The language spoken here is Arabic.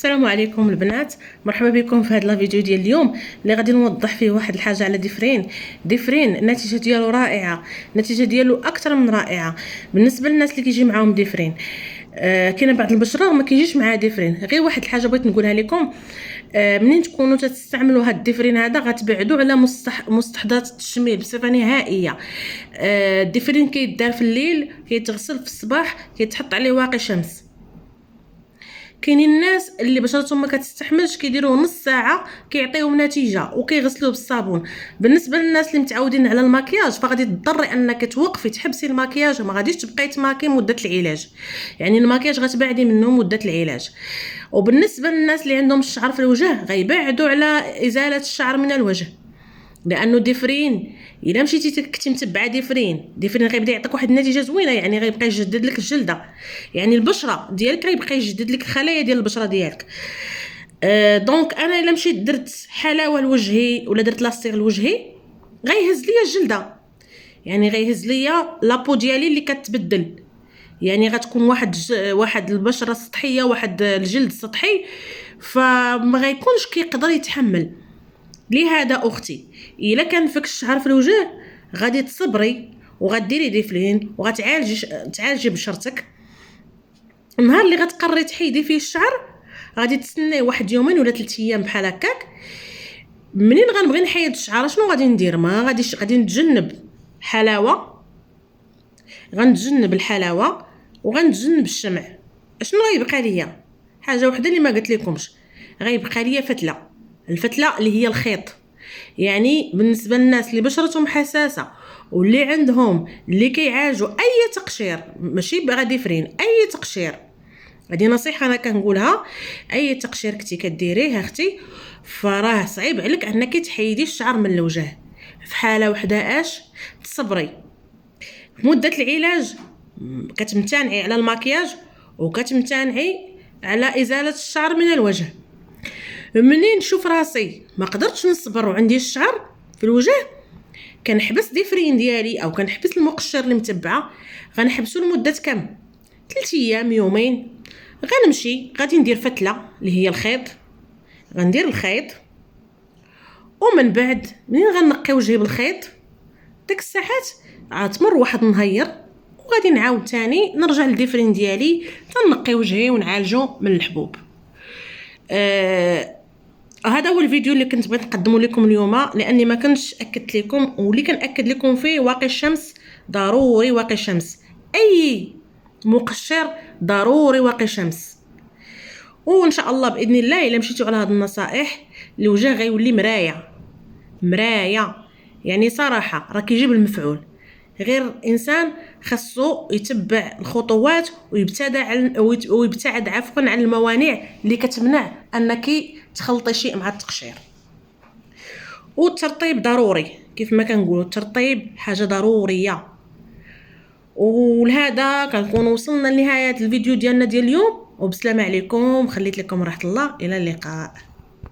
السلام عليكم البنات، مرحبا بكم في هذا الفيديو ديال اليوم اللي غادي نوضح فيه واحد الحاجه على ديفرين. النتيجه ديالو رائعه، النتيجه ديالو اكثر من رائعه بالنسبه للناس اللي كيجي معاهم ديفرين. كاينه بعض البشره وما كيجيش معها ديفرين. غير واحد الحاجه بغيت نقولها لكم، منين تكونوا تستعملوا هاد الديفرين هذا غتبعدوا على مستحضرات التجميل بصفه نهائيه. الديفرين كيدار في الليل، كيتغسل في الصباح، كيتحط عليه واقي شمس. كاينين الناس اللي بشرتهم ما كتستحملش كيديروه نص ساعه كيعطيهم نتيجه وكيغسلوه بالصابون. بالنسبه للناس اللي متعودين على المكياج فغادي تضطري انك توقفي تحبسي المكياج وما غاديش تبقاي تماكي مده العلاج، يعني المكياج غتبعدي منه مده العلاج. وبالنسبه للناس اللي عندهم الشعر في الوجه غيبعدوا على ازاله الشعر من الوجه، لانه ديفرين الا مشيتي كنتي متبعه ديفرين غيبدا يعطيك واحد النتيجه زوينه، يعني غيبقى يجدد لك الجلده، يعني البشره ديالك غيبقى يجدد لك الخلايا ديال البشره ديالك. دونك انا الا مشيت درت حلاوه لوجهي ولا درت لاصيغ لوجهي غيهز ليا الجلده، يعني غيهز ليا لابو ديالي اللي كتبدل، يعني غتكون واحد البشره سطحيه، واحد الجلد سطحي، فما غيكونش كيقدر يتحمل. لهذا اختي الا كان فيك الشعر في الوجه غادي تصبري وغديري ديفرين تعالجي بشرتك. النهار اللي غتقرري تحيدي فيه الشعر غادي تستناي واحد يومين ولا 3 ايام بحال هكاك. منين غنبغي نحيد الشعر شنو غادي ندير؟ ما غاديش، غادي نتجنب الحلاوه وغنتجنب الشمع. شنو غيبقى ليا؟ حاجه وحده اللي ما قلت لكمش، غيبقى ليا الفتله اللي هي الخيط. يعني بالنسبه للناس اللي بشرتهم حساسه واللي عندهم اللي كيعالجوا اي تقشير، ماشي بغا ديفرين، اي تقشير، هذه نصيحه انا كنقولها، اي تقشير كنتي كديريه اختي فراه صعيب عليك انك تحيدي الشعر من الوجه. في حاله وحده تصبري مده العلاج، كتمتنعي على المكياج وكتمتنعي على ازاله الشعر من الوجه. منين نشوف راسي ما قدرتش نصبر وعندي الشعر في الوجه كنحبس ديفرين ديالي او كنحبس المقشر اللي متبعه. غنحبسو لمده كم 3 ايام يومين، غنمشي غادي ندير فتله اللي هي الخيط، غندير الخيط ومن بعد منين غنقي وجهي بالخيط ديك الساعات غتمر واحد النهير وغادي نعاود تاني نرجع للديفرين ديالي تنقي وجهي ونعالجو من الحبوب. هذا هو الفيديو اللي كنت بغيت نقدمه لكم اليوم، لاني ما كنتش اكدت لكم، واللي كنأكد لكم فيه واقي الشمس ضروري، واقي الشمس اي مقشر ضروري واقي شمس. وان شاء الله باذن الله الا مشيتوا على هذه النصائح الوجه غيولي مرايه، يعني صراحه راه كيجيب المفعول. غير انسان خاصو يتبع الخطوات ويبتعد عفوا عن الموانع اللي كتمنع انك تخلطي شيء مع التقشير. والترطيب ضروري، كيف ما كنقولوا الترطيب حاجه ضروريه. ولهذا كنكون وصلنا لنهايه الفيديو ديالنا ديال اليوم، وبسلامه عليكم، خليت لكم راحه الله، الى اللقاء.